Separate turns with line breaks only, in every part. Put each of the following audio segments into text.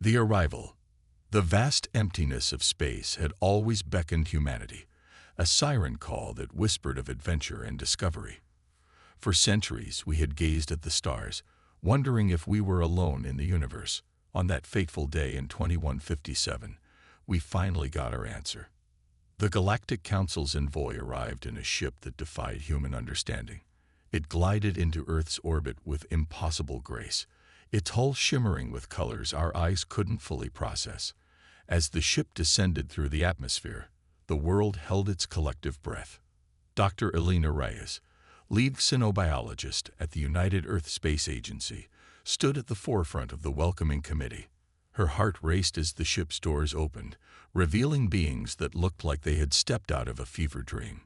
The arrival. The vast emptiness of space had always beckoned humanity, a siren call that whispered of adventure and discovery. For centuries we had gazed at the stars, wondering if we were alone in the universe. On that fateful day in 2157, we finally got our answer. The Galactic Council's envoy arrived in a ship that defied human understanding. It glided into Earth's orbit with impossible grace, its hull shimmering with colors our eyes couldn't fully process. As the ship descended through the atmosphere, the world held its collective breath. Dr. Elena Reyes, lead xenobiologist at the United Earth Space Agency, stood at the forefront of the welcoming committee. Her heart raced as the ship's doors opened, revealing beings that looked like they had stepped out of a fever dream.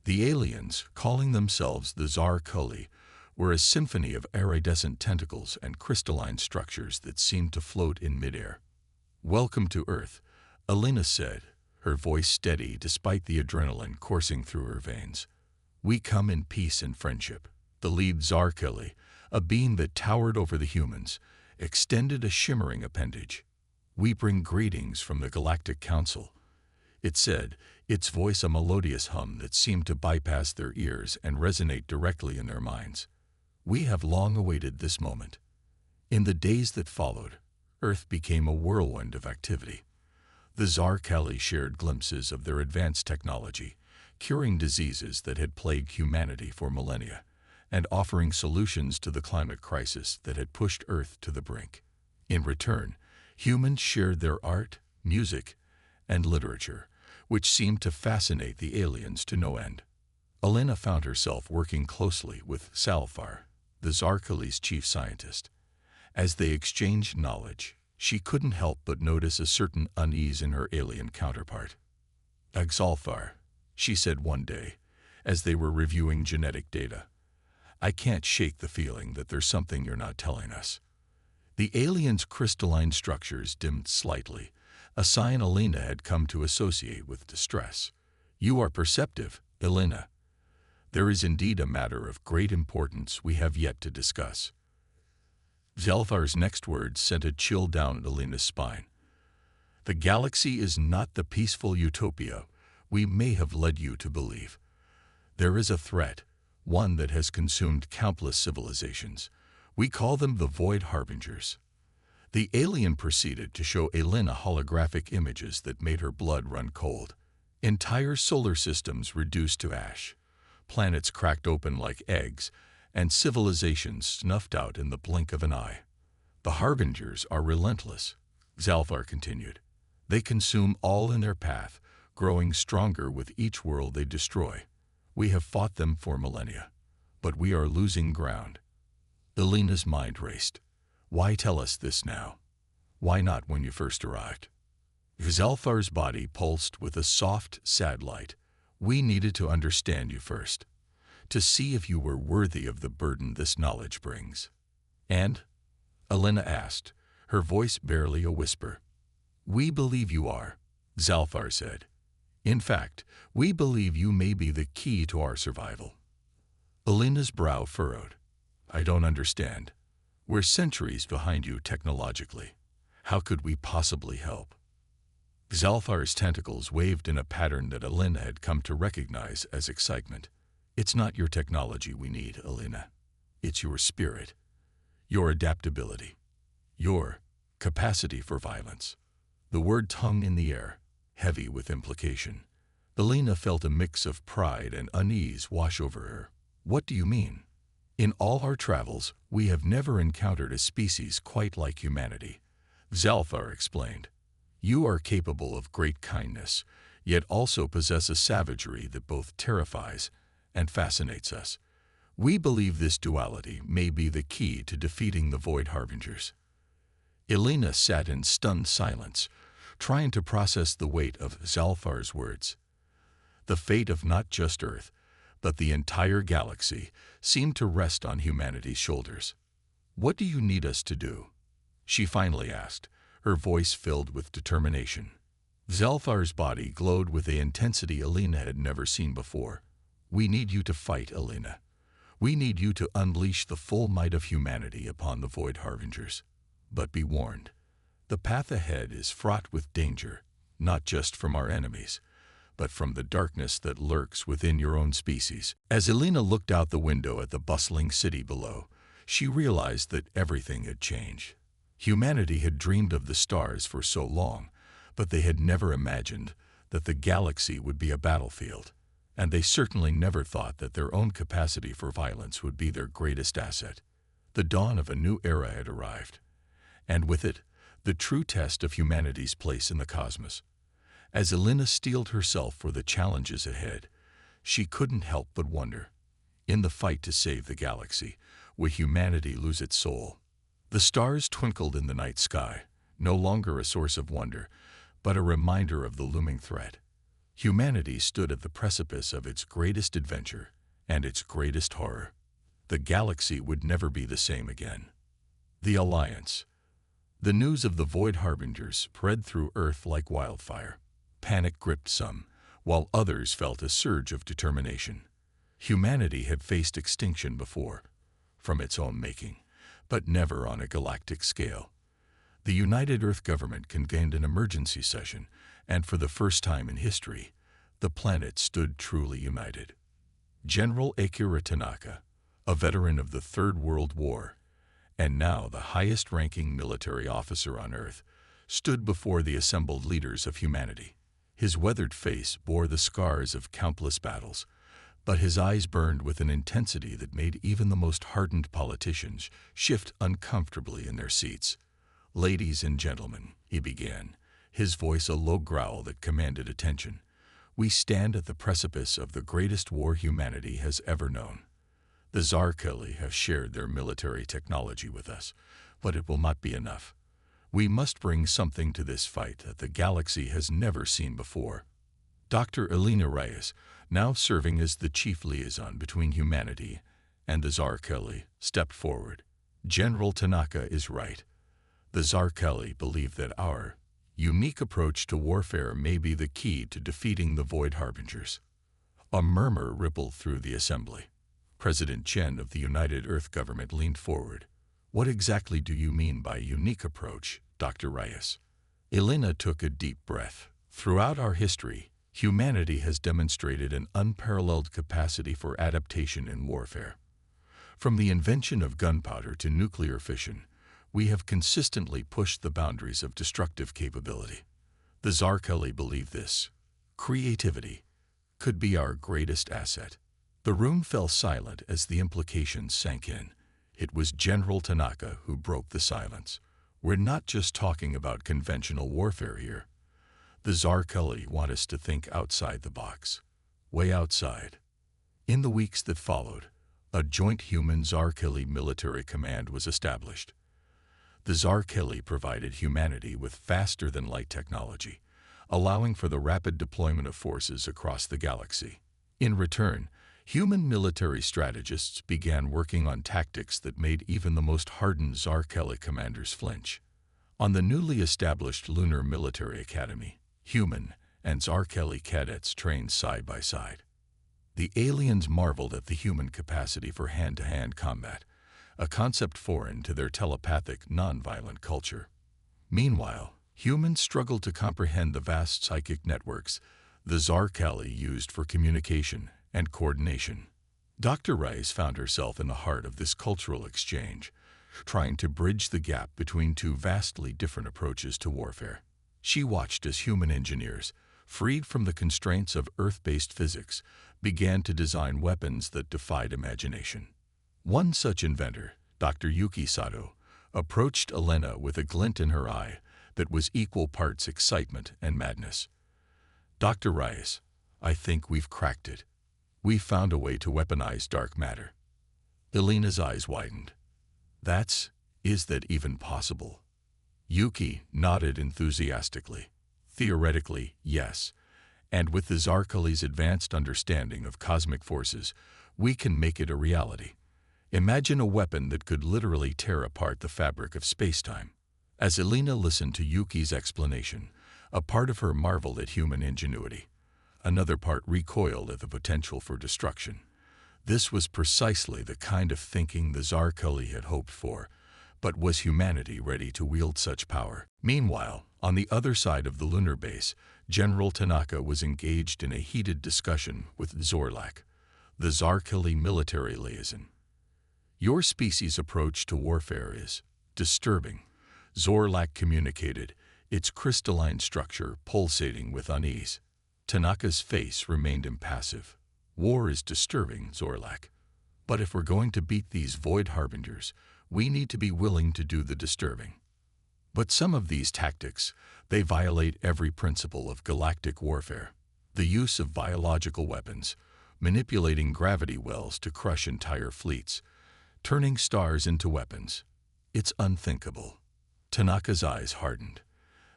The aliens, calling themselves the Zarkuli, were a symphony of iridescent tentacles and crystalline structures that seemed to float in midair. "Welcome to Earth," Elena said, her voice steady despite the adrenaline coursing through her veins. "We come in peace and friendship." The lead Zarkuli, a being that towered over the humans, extended a shimmering appendage. "We bring greetings from the Galactic Council," it said, its voice a melodious hum that seemed to bypass their ears and resonate directly in their minds. "We have long awaited this moment." In the days that followed, Earth became a whirlwind of activity. The Zarkali shared glimpses of their advanced technology, curing diseases that had plagued humanity for millennia, and offering solutions to the climate crisis that had pushed Earth to the brink. In return, humans shared their art, music, and literature, which seemed to fascinate the aliens to no end. Elena found herself working closely with Salfar, the Zarkali's chief scientist. As they exchanged knowledge, she couldn't help but notice a certain unease in her alien counterpart. "Xalfar," she said one day, as they were reviewing genetic data, "I can't shake the feeling that there's something you're not telling us." The alien's crystalline structures dimmed slightly, a sign Elena had come to associate with distress. "You are perceptive, Elena. There is indeed a matter of great importance we have yet to discuss." Zelfar's next words sent a chill down Elena's spine. "The galaxy is not the peaceful utopia we may have led you to believe. There is a threat, one that has consumed countless civilizations. We call them the Void Harbingers." The alien proceeded to show Elena holographic images that made her blood run cold. Entire solar systems reduced to ash, planets cracked open like eggs, and civilizations snuffed out in the blink of an eye. "The Harbingers are relentless," Zalfar continued. "They consume all in their path, growing stronger with each world they destroy. We have fought them for millennia, but we are losing ground." Elena's mind raced. Why tell us this now? Why not when you first arrived? Zalfar's body pulsed with a soft, sad light. "We needed to understand you first, to see if you were worthy of the burden this knowledge brings." "And?" Elena asked, her voice barely a whisper. "We believe you are," Zalfar said. "In fact, we believe you may be the key to our survival." Elena's brow furrowed. "I don't understand. We're centuries behind you technologically. How could we possibly help?" Zalfar's tentacles waved in a pattern that Elena had come to recognize as excitement. "It's not your technology we need, Elena. It's your spirit, your adaptability, your capacity for violence." The word hung in the air, heavy with implication. Elena felt a mix of pride and unease wash over her. "What do you mean?" "In all our travels, we have never encountered a species quite like humanity," Zalfar explained. "You are capable of great kindness, yet also possess a savagery that both terrifies and fascinates us. We believe this duality may be the key to defeating the Void Harbingers." Elena sat in stunned silence, trying to process the weight of Zalfar's words. The fate of not just Earth, but the entire galaxy, seemed to rest on humanity's shoulders. "What do you need us to do?" she finally asked, her voice filled with determination. Zalfar's body glowed with an intensity Elena had never seen before. "We need you to fight, Elena. We need you to unleash the full might of humanity upon the Void Harbingers. But be warned, The path ahead is fraught with danger, not just from our enemies, but from the darkness that lurks within your own species. As Elena looked out the window at the bustling city below, she realized that everything had changed. Humanity had dreamed of the stars for so long, but they had never imagined that the galaxy would be a battlefield, and they certainly never thought that their own capacity for violence would be their greatest asset. The dawn of a new era had arrived, and with it, the true test of humanity's place in the cosmos. As Elena steeled herself for the challenges ahead, she couldn't help but wonder, in the fight to save the galaxy, would humanity lose its soul? The stars twinkled in the night sky, no longer a source of wonder, but a reminder of the looming threat. Humanity stood at the precipice of its greatest adventure and its greatest horror. The galaxy would never be the same again. The Alliance. The news of the Void Harbingers spread through Earth like wildfire. Panic gripped some, while others felt a surge of determination. Humanity had faced extinction before, from its own making, but never on a galactic scale. The United Earth government convened an emergency session, and for the first time in history, the planet stood truly united. General Akira Tanaka, a veteran of the Third World War, and now the highest-ranking military officer on Earth, stood before the assembled leaders of humanity. His weathered face bore the scars of countless battles, but his eyes burned with an intensity that made even the most hardened politicians shift uncomfortably in their seats. "Ladies and gentlemen," he began, his voice a low growl that commanded attention, "we stand at the precipice of the greatest war humanity has ever known. The Zarkeli have shared their military technology with us, but it will not be enough. We must bring something to this fight that the galaxy has never seen before." Dr. Elena Reyes, now serving as the chief liaison between humanity and the Zarkeli, stepped forward. "General Tanaka is right. The Zarkeli believe that our unique approach to warfare may be the key to defeating the Void Harbingers." A murmur rippled through the assembly. President Chen of the United Earth government leaned forward. "What exactly do you mean by unique approach, Dr. Reyes?" Elena took a deep breath. "Throughout our history, humanity has demonstrated an unparalleled capacity for adaptation in warfare. From the invention of gunpowder to nuclear fission, we have consistently pushed the boundaries of destructive capability. The Zarkeli believe this. Creativity could be our greatest asset." The room fell silent as the implications sank in. It was General Tanaka who broke the silence. "We're not just talking about conventional warfare here. The Zarkeli want us to think outside the box. Way outside." In the weeks that followed, a joint human-Zarkeli military command was established. The Zarkeli provided humanity with faster-than-light technology, allowing for the rapid deployment of forces across the galaxy. In return, human military strategists began working on tactics that made even the most hardened Zarkeli commanders flinch. On the newly established Lunar Military Academy, human and Zarkeli cadets trained side by side. The aliens marveled at the human capacity for hand-to-hand combat, a concept foreign to their telepathic, non-violent culture. Meanwhile, humans struggled to comprehend the vast psychic networks the Zarkeli used for communication and coordination. Dr. Rice found herself in the heart of this cultural exchange, trying to bridge the gap between two vastly different approaches to warfare. She watched as human engineers, freed from the constraints of Earth-based physics, began to design weapons that defied imagination. One such inventor, Dr. Yuki Sato, approached Elena with a glint in her eye that was equal parts excitement and madness. "Dr. Rice, I think we've cracked it. We've found a way to weaponize dark matter." Elena's eyes widened. Is that even possible?" Yuki nodded enthusiastically. "Theoretically, yes. And with the Zarkeli's advanced understanding of cosmic forces, we can make it a reality. Imagine a weapon that could literally tear apart the fabric of space-time." As Elena listened to Yuki's explanation, a part of her marveled at human ingenuity. Another part recoiled at the potential for destruction. This was precisely the kind of thinking the Zarkeli had hoped for, But was humanity ready to wield such power? Meanwhile, on the other side of the lunar base, General Tanaka was engaged in a heated discussion with Zorlak, the Zarkili military liaison. "Your species' approach to warfare is disturbing," Zorlak communicated, its crystalline structure pulsating with unease. Tanaka's face remained impassive. "War is disturbing, Zorlak. But if we're going to beat these void harbingers, we need to be willing to do the disturbing. But some of these tactics, they violate every principle of galactic warfare. The use of biological weapons, manipulating gravity wells to crush entire fleets, turning stars into weapons. It's unthinkable." Tanaka's eyes hardened.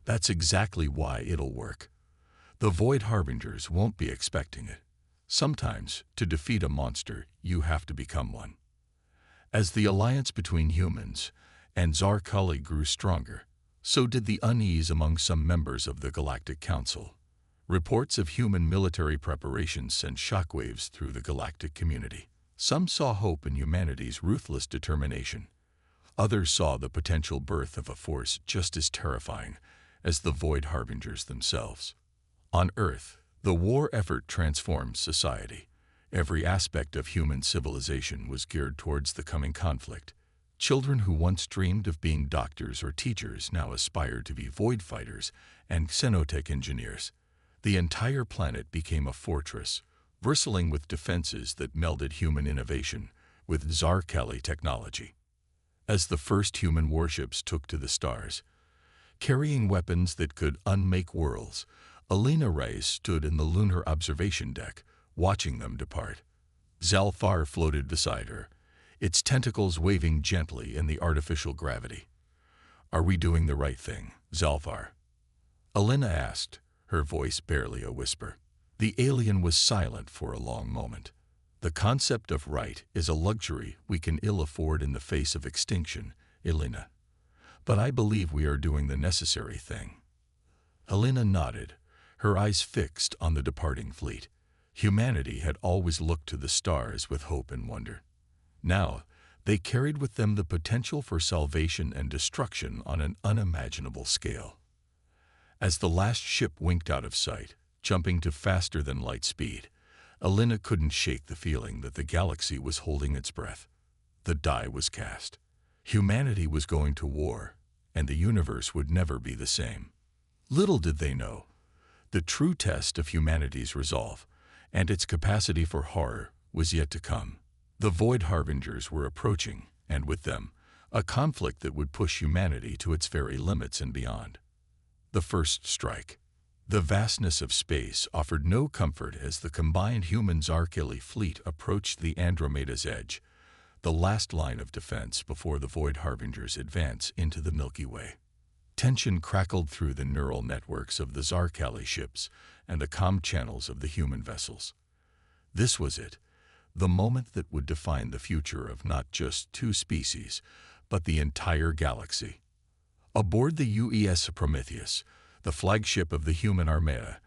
"That's exactly why it'll work. The Void Harbingers won't be expecting it. Sometimes, to defeat a monster, you have to become one." As the alliance between humans and Zarkali grew stronger, so did the unease among some members of the Galactic Council. Reports of human military preparations sent shockwaves through the galactic community. Some saw hope in humanity's ruthless determination. Others saw the potential birth of a force just as terrifying as the Void Harbingers themselves. On Earth, the war effort transformed society. Every aspect of human civilization was geared towards the coming conflict. Children who once dreamed of being doctors or teachers now aspired to be void fighters and xenotech engineers. The entire planet became a fortress, bristling with defenses that melded human innovation with Zarkali technology. As the first human warships took to the stars, carrying weapons that could unmake worlds, Alina Ray stood in the lunar observation deck, watching them depart. Zalfar floated beside her, its tentacles waving gently in the artificial gravity. "Are we doing the right thing, Zalfar?" Alina asked, her voice barely a whisper. The alien was silent for a long moment. "The concept of right is a luxury we can ill afford in the face of extinction, Alina. But I believe we are doing the necessary thing." Alina nodded, her eyes fixed on the departing fleet. Humanity had always looked to the stars with hope and wonder. Now, they carried with them the potential for salvation and destruction on an unimaginable scale. As the last ship winked out of sight, jumping to faster than light speed, Alina couldn't shake the feeling that the galaxy was holding its breath. The die was cast. Humanity was going to war, and the universe would never be the same. Little did they know, the true test of humanity's resolve and its capacity for horror was yet to come. The Void Harbingers were approaching, and with them, a conflict that would push humanity to its very limits and beyond. The first strike. The vastness of space offered no comfort as the combined human Zarkili fleet approached the Andromeda's edge, the last line of defense before the Void Harbingers advance into the Milky Way. Tension crackled through the neural networks of the Zarkali ships and the comm channels of the human vessels. This was it, the moment that would define the future of not just two species, but the entire galaxy. Aboard the UES Prometheus, the flagship of the human armada,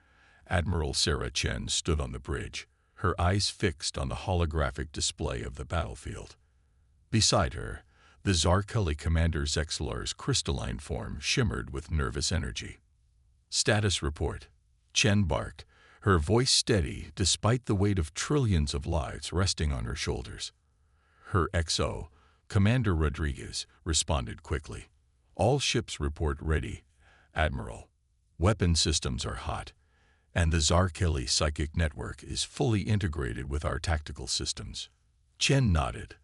Admiral Sarah Chen stood on the bridge, her eyes fixed on the holographic display of the battlefield. Beside her, the Zarkali commander Zexlar's crystalline form shimmered with nervous energy. "Status report," Chen barked, her voice steady despite the weight of trillions of lives resting on her shoulders. Her XO, Commander Rodriguez, responded quickly. "All ships report ready, Admiral. Weapon systems are hot, and the Zarkili psychic network is fully integrated with our tactical systems." Chen nodded,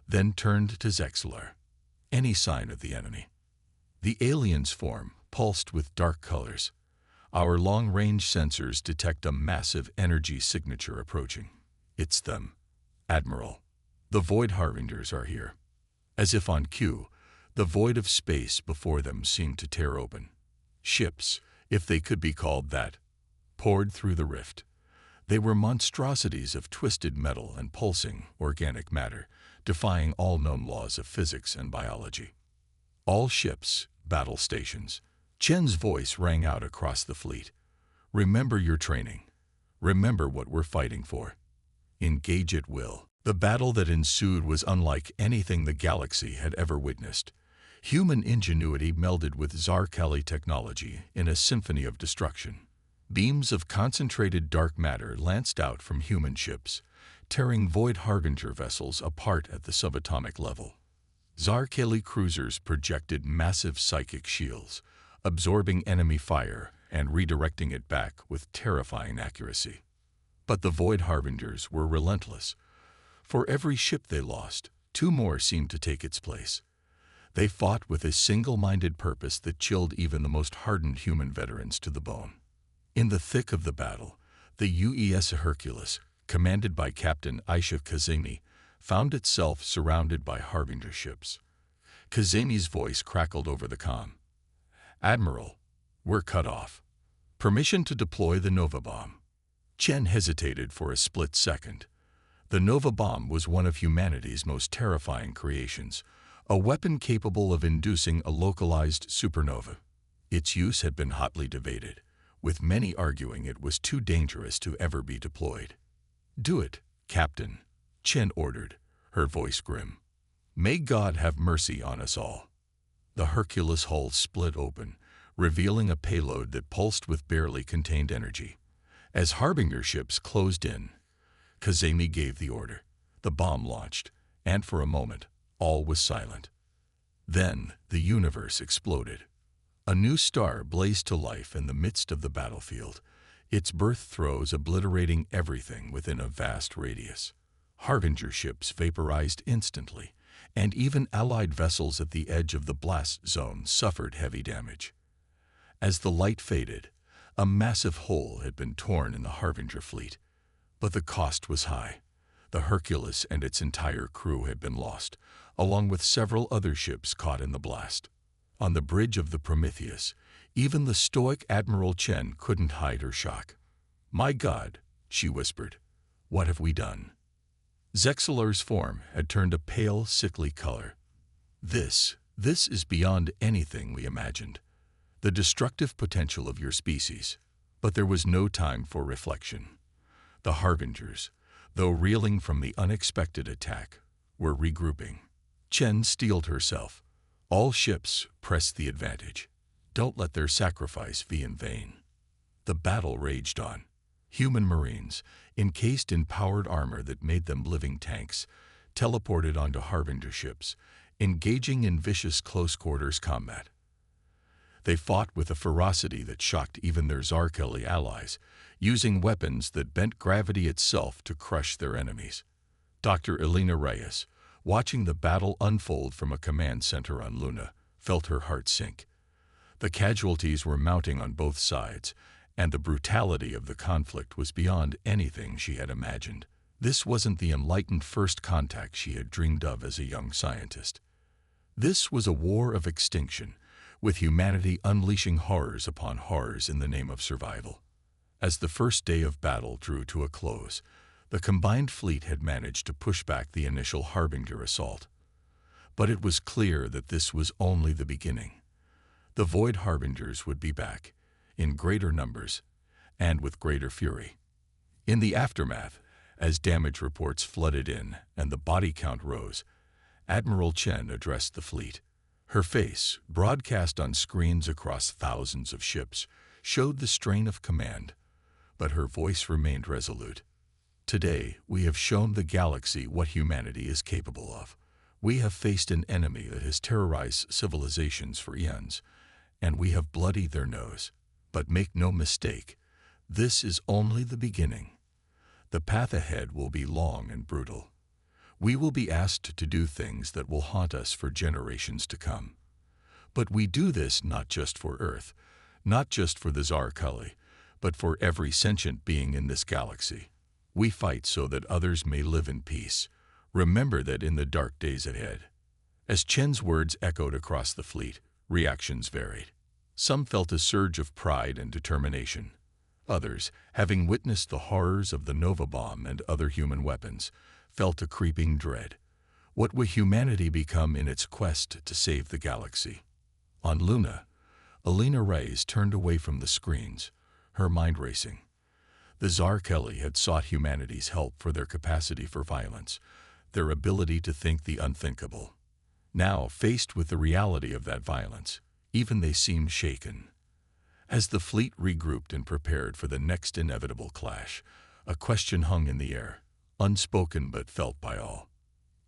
then turned to Zexlar. "Any sign of the enemy?" The alien's form pulsed with dark colors. "Our long-range sensors detect a massive energy signature approaching. It's them, Admiral. The Void Harbingers are here." As if on cue, the void of space before them seemed to tear open. Ships, if they could be called that, poured through the rift. They were monstrosities of twisted metal and pulsing organic matter, defying all known laws of physics and biology. "All ships, battle stations." Chen's voice rang out across the fleet. "Remember your training. Remember what we're fighting for. Engage at will." The battle that ensued was unlike anything the galaxy had ever witnessed. Human ingenuity melded with Zarkali technology in a symphony of destruction. Beams of concentrated dark matter lanced out from human ships, tearing Void Harbinger vessels apart at the subatomic level. Zarkali cruisers projected massive psychic shields, absorbing enemy fire and redirecting it back with terrifying accuracy. But the Void Harbingers were relentless. For every ship they lost, two more seemed to take its place. They fought with a single-minded purpose that chilled even the most hardened human veterans to the bone. In the thick of the battle, the UES Hercules, commanded by Captain Aisha Kazemi, found itself surrounded by Harbinger ships. Kazemi's voice crackled over the comm. "Admiral, we're cut off. Permission to deploy the Nova Bomb." Chen hesitated for a split second. The Nova Bomb was one of humanity's most terrifying creations, a weapon capable of inducing a localized supernova. Its use had been hotly debated, with many arguing it was too dangerous to ever be deployed. "Do it, Captain," Chen ordered, her voice grim. "May God have mercy on us all." The Hercules hull split open, revealing a payload that pulsed with barely contained energy. As Harbinger ships closed in, Kazemi gave the order. The bomb launched, and for a moment, all was silent. Then the universe exploded. A new star blazed to life in the midst of the battlefield, its birth throes obliterating everything within a vast radius. Harbinger ships vaporized instantly, and even Allied vessels at the edge of the blast zone suffered heavy damage. As the light faded, a massive hole had been torn in the Harbinger fleet. But the cost was high. The Hercules and its entire crew had been lost, along with several other ships caught in the blast. On the bridge of the Prometheus, even the stoic Admiral Chen couldn't hide her shock. "My God," she whispered, "what have we done?" Zexelar's form had turned a pale, sickly color. This is beyond anything we imagined. The destructive potential of your species." But there was no time for reflection. The Harbingers, though reeling from the unexpected attack, were regrouping. Chen steeled herself. "All ships press the advantage. Don't let their sacrifice be in vain." The battle raged on. Human Marines, encased in powered armor that made them living tanks, teleported onto Harbinger ships, engaging in vicious close-quarters combat. They fought with a ferocity that shocked even their Zarkali allies, using weapons that bent gravity itself to crush their enemies. Dr. Elena Reyes, watching the battle unfold from a command center on Luna, felt her heart sink. The casualties were mounting on both sides, and the brutality of the conflict was beyond anything she had imagined. This wasn't the enlightened first contact she had dreamed of as a young scientist. This was a war of extinction, with humanity unleashing horrors upon horrors in the name of survival. As the first day of battle drew to a close, the combined fleet had managed to push back the initial Harbinger assault. But it was clear that this was only the beginning. The Void Harbingers would be back, in greater numbers, and with greater fury. In the aftermath, as damage reports flooded in and the body count rose, Admiral Chen addressed the fleet. Her face, broadcast on screens across thousands of ships, showed the strain of command, but her voice remained resolute. "Today, we have shown the galaxy what humanity is capable of. We have faced an enemy that has terrorized civilizations for eons, and we have bloodied their nose. But make no mistake, this is only the beginning. The path ahead will be long and brutal. We will be asked to do things that will haunt us for generations to come. But we do this not just for Earth, not just for the Zarkali, but for every sentient being in this galaxy. We fight so that others may live in peace. Remember that in the dark days ahead." As Chen's words echoed across the fleet, reactions varied. Some felt a surge of pride and determination. Others, having witnessed the horrors of the Nova Bomb and other human weapons, felt a creeping dread. What would humanity become in its quest to save the galaxy? On Luna, Elena Reyes turned away from the screens, her mind racing. The Zarkali had sought humanity's help for their capacity for violence, their ability to think the unthinkable. Now, faced with the reality of that violence, even they seemed shaken. As the fleet regrouped and prepared for the next inevitable clash, a question hung in the air, unspoken but felt by all.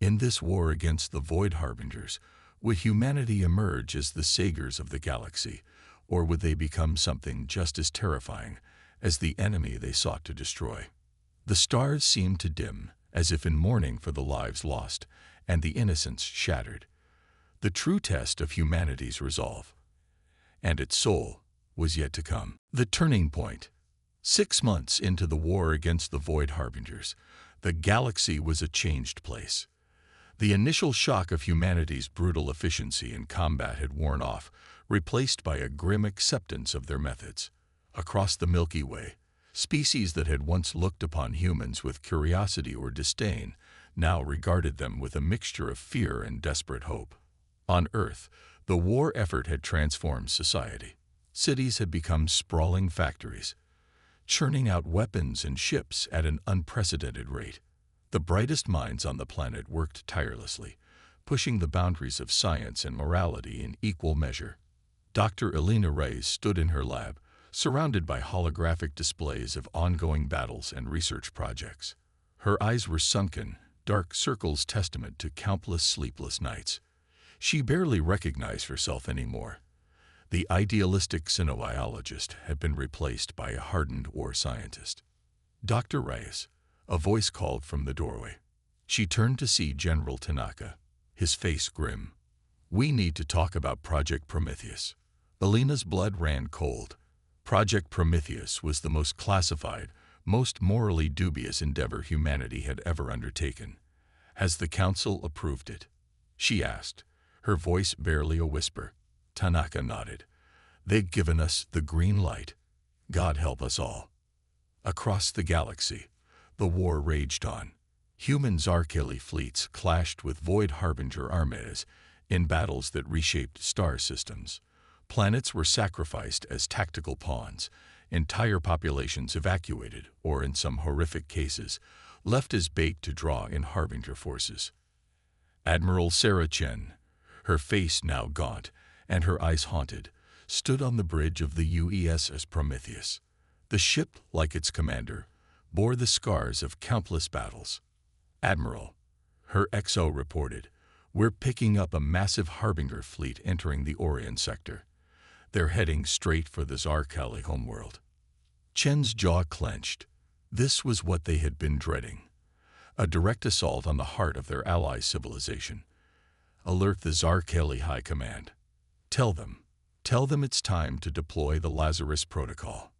In this war against the Void Harbingers, would humanity emerge as the saviors of the galaxy, or would they become something just as terrifying as the enemy they sought to destroy? The stars seemed to dim, as if in mourning for the lives lost and the innocence shattered. The true test of humanity's resolve and its soul was yet to come. The turning point. 6 months into the war against the Void Harbingers, the galaxy was a changed place. The initial shock of humanity's brutal efficiency in combat had worn off, replaced by a grim acceptance of their methods. Across the Milky Way, species that had once looked upon humans with curiosity or disdain now regarded them with a mixture of fear and desperate hope. On Earth, the war effort had transformed society. Cities had become sprawling factories, churning out weapons and ships at an unprecedented rate. The brightest minds on the planet worked tirelessly, pushing the boundaries of science and morality in equal measure. Dr. Elena Reyes stood in her lab, surrounded by holographic displays of ongoing battles and research projects. Her eyes were sunken, dark circles testament to countless sleepless nights. She barely recognized herself anymore. The idealistic xenobiologist had been replaced by a hardened war scientist. Dr. Reyes, a voice called from the doorway. She turned to see General Tanaka, his face grim. "We need to talk about Project Prometheus." Elena's blood ran cold. Project Prometheus was the most classified, most morally dubious endeavor humanity had ever undertaken. "Has the Council approved it?" she asked, her voice barely a whisper. Tanaka nodded. "They've given us the green light. God help us all." Across the galaxy, the war raged on. Human Zarkeli fleets clashed with Void Harbinger armadas in battles that reshaped star systems. Planets were sacrificed as tactical pawns, entire populations evacuated, or in some horrific cases, left as bait to draw in Harbinger forces. Admiral Sarah Chen, her face now gaunt and her eyes haunted, stood on the bridge of the UESS Prometheus. The ship, like its commander, bore the scars of countless battles. "Admiral," her XO reported, "we're picking up a massive Harbinger fleet entering the Orion sector. They're heading straight for the Zarkeli homeworld." Chen's jaw clenched. This was what they had been dreading. A direct assault on the heart of their ally civilization. "Alert the Zarkeli High Command. Tell them it's time to deploy the Lazarus Protocol."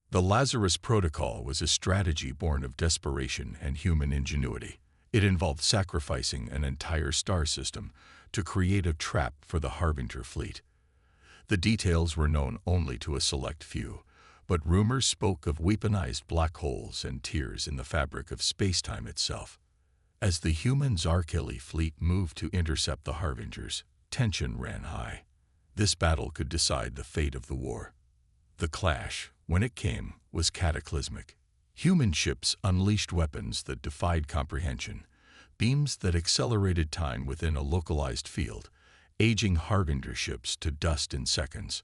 The Lazarus Protocol was a strategy born of desperation and human ingenuity. It involved sacrificing an entire star system to create a trap for the Harbinger fleet. The details were known only to a select few, but rumors spoke of weaponized black holes and tears in the fabric of space-time itself. As the human Zarkeli fleet moved to intercept the Harbingers, tension ran high. This battle could decide the fate of the war. The clash, when it came, was cataclysmic. Human ships unleashed weapons that defied comprehension, beams that accelerated time within a localized field, aging Harbinger ships to dust in seconds,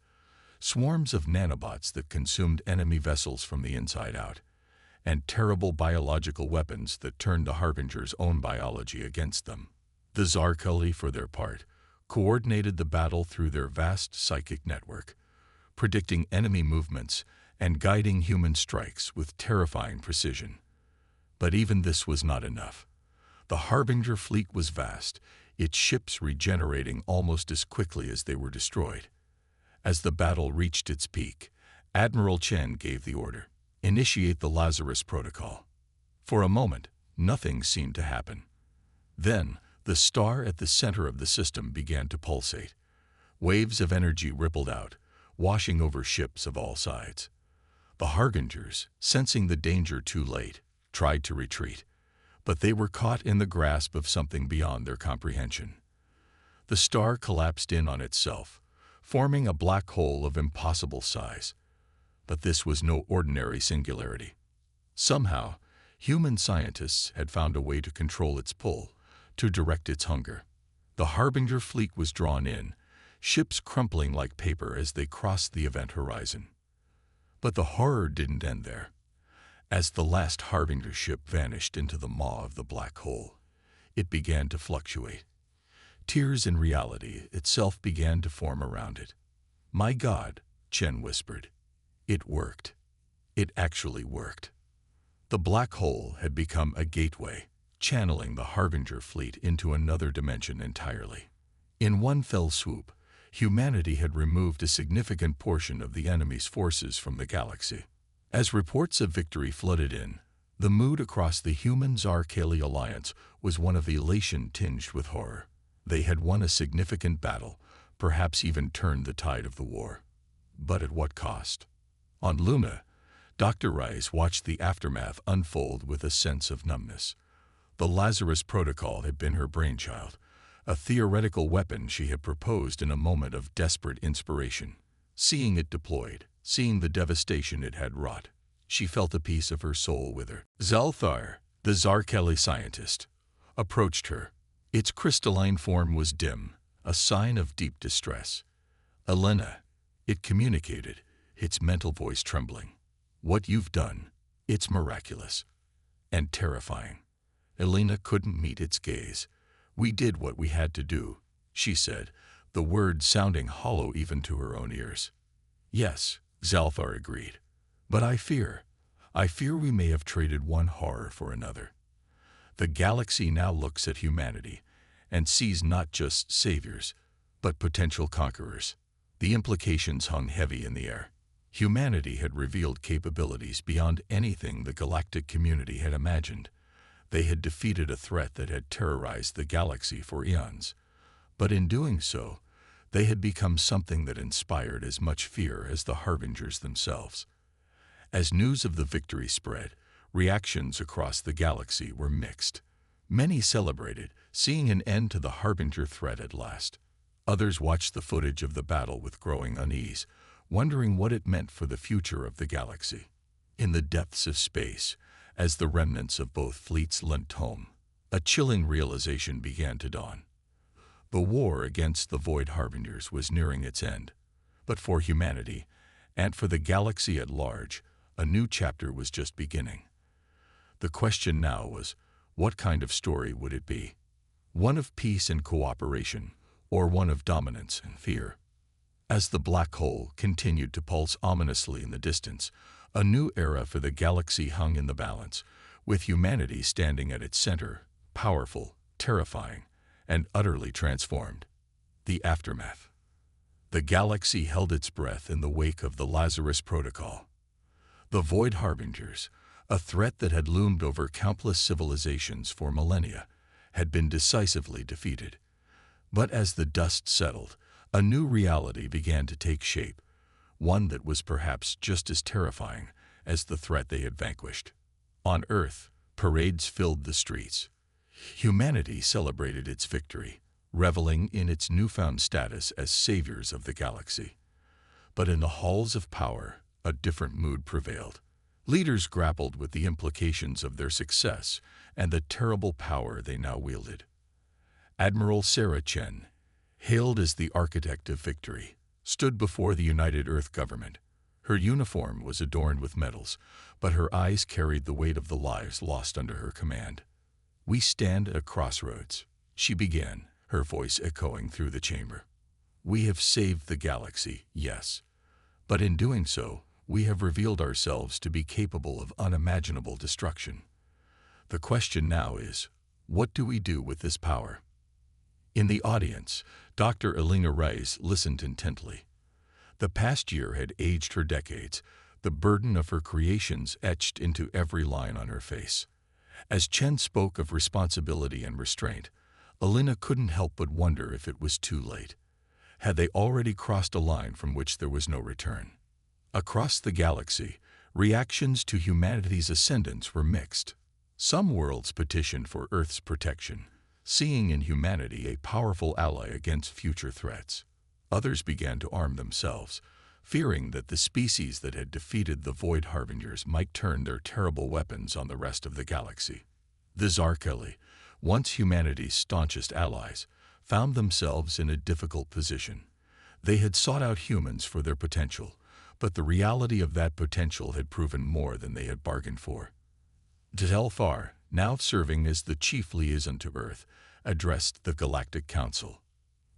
swarms of nanobots that consumed enemy vessels from the inside out, and terrible biological weapons that turned the Harbinger's own biology against them. The Zarkeli, for their part, coordinated the battle through their vast psychic network, predicting enemy movements and guiding human strikes with terrifying precision. But even this was not enough. The Harbinger fleet was vast, its ships regenerating almost as quickly as they were destroyed. As the battle reached its peak, Admiral Chen gave the order, "Initiate the Lazarus Protocol." For a moment, nothing seemed to happen. Then, the star at the center of the system began to pulsate. Waves of energy rippled out, washing over ships of all sides. The Harbingers, sensing the danger too late, tried to retreat, but they were caught in the grasp of something beyond their comprehension. The star collapsed in on itself, forming a black hole of impossible size. But this was no ordinary singularity. Somehow, human scientists had found a way to control its pull, to direct its hunger. The Harbinger fleet was drawn in, ships crumpling like paper as they crossed the event horizon. But the horror didn't end there. As the last Harbinger ship vanished into the maw of the black hole, it began to fluctuate. Tears in reality itself began to form around it. "My God," Chen whispered. It worked. It actually worked. The black hole had become a gateway, channeling the Harbinger fleet into another dimension entirely. In one fell swoop, humanity had removed a significant portion of the enemy's forces from the galaxy. As reports of victory flooded in, the mood across the human-Zarkali alliance was one of elation tinged with horror. They had won a significant battle, perhaps even turned the tide of the war. But at what cost? On Luna, Dr. Rice watched the aftermath unfold with a sense of numbness. The Lazarus Protocol had been her brainchild, a theoretical weapon she had proposed in a moment of desperate inspiration. Seeing it deployed, seeing the devastation it had wrought, she felt a piece of her soul wither. Zalthar, the Zarkali scientist, approached her. Its crystalline form was dim, a sign of deep distress. "Elena," it communicated, its mental voice trembling. "What you've done, it's miraculous and terrifying." Elena couldn't meet its gaze. "We did what we had to do," she said, the words sounding hollow even to her own ears. "Yes," Zalthar agreed. "But I fear we may have traded one horror for another. The galaxy now looks at humanity and sees not just saviors, but potential conquerors." The implications hung heavy in the air. Humanity had revealed capabilities beyond anything the galactic community had imagined. They had defeated a threat that had terrorized the galaxy for eons. But in doing so, they had become something that inspired as much fear as the Harbingers themselves. As news of the victory spread, reactions across the galaxy were mixed. Many celebrated, seeing an end to the Harbinger threat at last. Others watched the footage of the battle with growing unease, wondering what it meant for the future of the galaxy. In the depths of space, as the remnants of both fleets limped home, a chilling realization began to dawn. The war against the Void Harbingers was nearing its end. But for humanity, and for the galaxy at large, a new chapter was just beginning. The question now was, what kind of story would it be? One of peace and cooperation, or one of dominance and fear? As the black hole continued to pulse ominously in the distance, a new era for the galaxy hung in the balance, with humanity standing at its center, powerful, terrifying, and utterly transformed. The aftermath. The galaxy held its breath in the wake of the Lazarus Protocol. The Void Harbingers, a threat that had loomed over countless civilizations for millennia, had been decisively defeated. But as the dust settled, a new reality began to take shape, one that was perhaps just as terrifying as the threat they had vanquished. On Earth, parades filled the streets. Humanity celebrated its victory, reveling in its newfound status as saviors of the galaxy. But in the halls of power, a different mood prevailed. Leaders grappled with the implications of their success and the terrible power they now wielded. Admiral Sarah Chen, hailed as the architect of victory, stood before the United Earth government. Her uniform was adorned with medals, but her eyes carried the weight of the lives lost under her command. "We stand at a crossroads," she began, her voice echoing through the chamber. "We have saved the galaxy, yes, but in doing so, we have revealed ourselves to be capable of unimaginable destruction. The question now is, what do we do with this power?" In the audience, Dr. Elena Rice listened intently. The past year had aged her decades, the burden of her creations etched into every line on her face. As Chen spoke of responsibility and restraint, Elena couldn't help but wonder if it was too late. Had they already crossed a line from which there was no return? Across the galaxy, reactions to humanity's ascendance were mixed. Some worlds petitioned for Earth's protection, seeing in humanity a powerful ally against future threats. Others began to arm themselves, fearing that the species that had defeated the Void Harbingers might turn their terrible weapons on the rest of the galaxy. The Zarkali, once humanity's staunchest allies, found themselves in a difficult position. They had sought out humans for their potential, but the reality of that potential had proven more than they had bargained for. Telfar, now serving as the chief liaison to Earth, addressed the Galactic Council.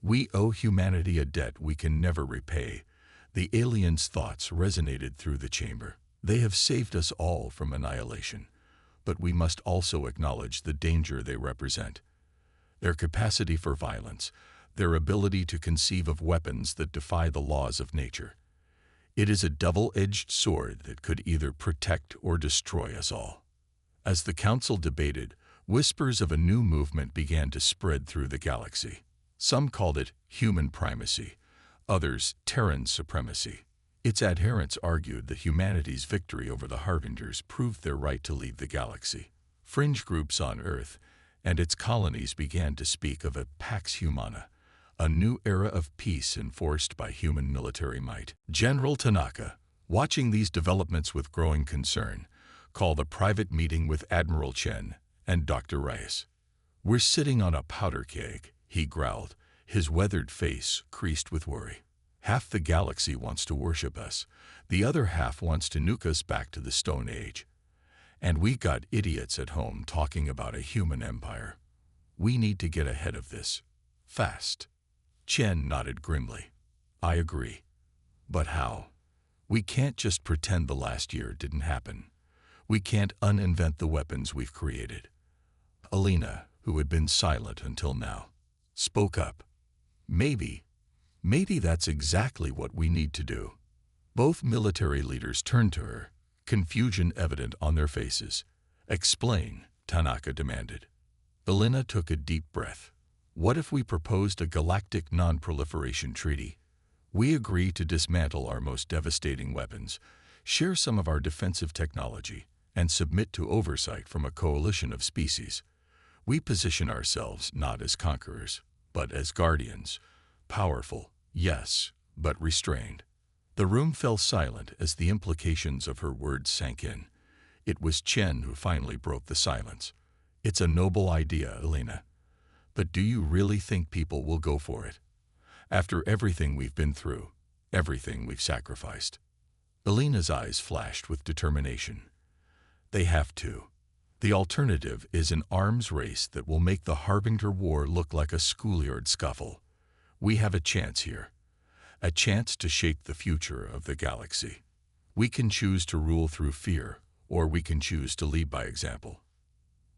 "We owe humanity a debt we can never repay." The aliens' thoughts resonated through the chamber. They have saved us all from annihilation, but we must also acknowledge the danger they represent. Their capacity for violence, their ability to conceive of weapons that defy the laws of nature. It is a double-edged sword that could either protect or destroy us all. As the council debated, whispers of a new movement began to spread through the galaxy. Some called it human primacy, others Terran supremacy. Its adherents argued that humanity's victory over the Harbingers proved their right to lead the galaxy. Fringe groups on Earth and its colonies began to speak of a Pax Humana, a new era of peace enforced by human military might. General Tanaka, watching these developments with growing concern, called a private meeting with Admiral Chen and Dr. Rice. "We're sitting on a powder keg," he growled, his weathered face creased with worry. "Half the galaxy wants to worship us, the other half wants to nuke us back to the Stone Age. And we got idiots at home talking about a human empire. We need to get ahead of this. Fast." Chen nodded grimly. "I agree. But how? We can't just pretend the last year didn't happen. We can't uninvent the weapons we've created." Alina, who had been silent until now, spoke up. Maybe that's exactly what we need to do." Both military leaders turned to her, confusion evident on their faces. "Explain," Tanaka demanded. Alina took a deep breath. "What if we proposed a galactic non-proliferation treaty? We agree to dismantle our most devastating weapons, share some of our defensive technology, and submit to oversight from a coalition of species. We position ourselves not as conquerors, but as guardians, powerful, yes, but restrained." The room fell silent as the implications of her words sank in. It was Chen who finally broke the silence. "It's a noble idea, Alina. But do you really think people will go for it? After everything we've been through, everything we've sacrificed?" Alina's eyes flashed with determination. "They have to. The alternative is an arms race that will make the Harbinger War look like a schoolyard scuffle. We have a chance here. A chance to shape the future of the galaxy. We can choose to rule through fear, or we can choose to lead by example."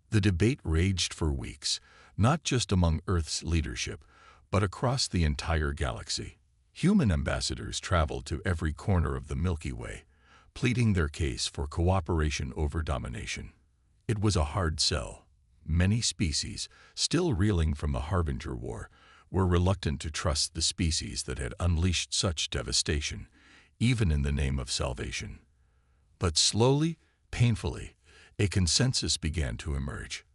The debate raged for weeks, not just among Earth's leadership, but across the entire galaxy. Human ambassadors traveled to every corner of the Milky Way, pleading their case for cooperation over domination. It was a hard sell. Many species, still reeling from the Harbinger War, were reluctant to trust the species that had unleashed such devastation, even in the name of salvation. But slowly, painfully, a consensus began to emerge.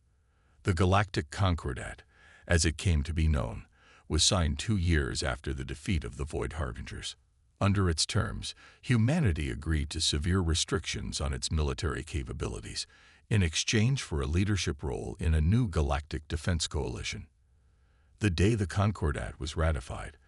The Galactic Concordat, as it came to be known, was signed 2 years after the defeat of the Void Harbingers. Under its terms, humanity agreed to severe restrictions on its military capabilities in exchange for a leadership role in a new galactic defense coalition. The day the Concordat was ratified,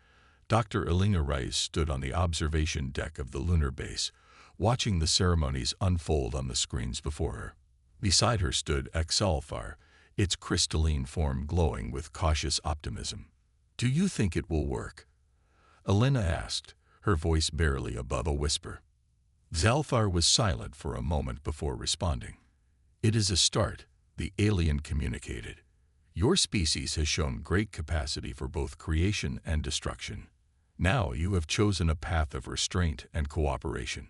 Dr. Alina Rice stood on the observation deck of the lunar base, watching the ceremonies unfold on the screens before her. Beside her stood Exalfar, its crystalline form glowing with cautious optimism. "Do you think it will work?" Alina asked, her voice barely above a whisper. Zalfar was silent for a moment before responding. "It is a start," the alien communicated. "Your species has shown great capacity for both creation and destruction. Now you have chosen a path of restraint and cooperation.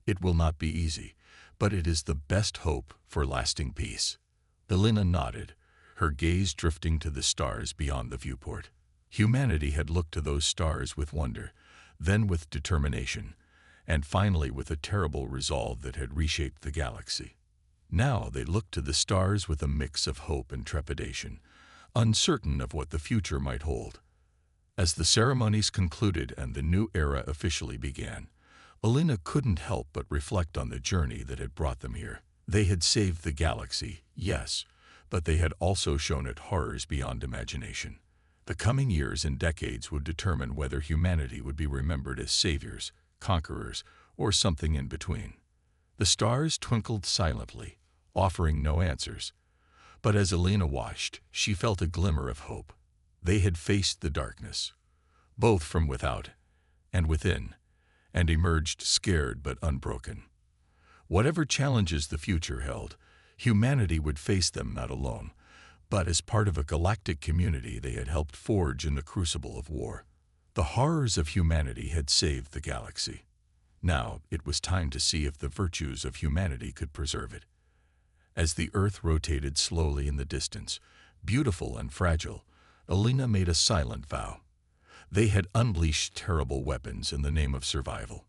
It will not be easy, but it is the best hope for lasting peace." Alina nodded, her gaze drifting to the stars beyond the viewport. Humanity had looked to those stars with wonder, then with determination, and finally with a terrible resolve that had reshaped the galaxy. Now they looked to the stars with a mix of hope and trepidation, uncertain of what the future might hold. As the ceremonies concluded and the new era officially began, Alina couldn't help but reflect on the journey that had brought them here. They had saved the galaxy, yes, but they had also shown it horrors beyond imagination. The coming years and decades would determine whether humanity would be remembered as saviors, conquerors, or something in between. The stars twinkled silently, offering no answers. But as Elena watched, she felt a glimmer of hope. They had faced the darkness, both from without and within, and emerged scared but unbroken. Whatever challenges the future held, humanity would face them not alone, but as part of a galactic community they had helped forge in the crucible of war. The horrors of humanity had saved the galaxy. Now it was time to see if the virtues of humanity could preserve it. As the Earth rotated slowly in the distance, beautiful and fragile, Elena made a silent vow. They had unleashed terrible weapons in the name of survival.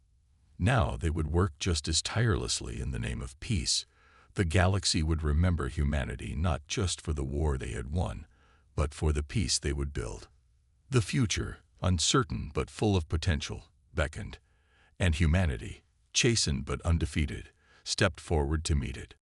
Now they would work just as tirelessly in the name of peace. The galaxy would remember humanity not just for the war they had won, but for the peace they would build. The future, uncertain but full of potential, beckoned, and humanity, chastened but undefeated, stepped forward to meet it.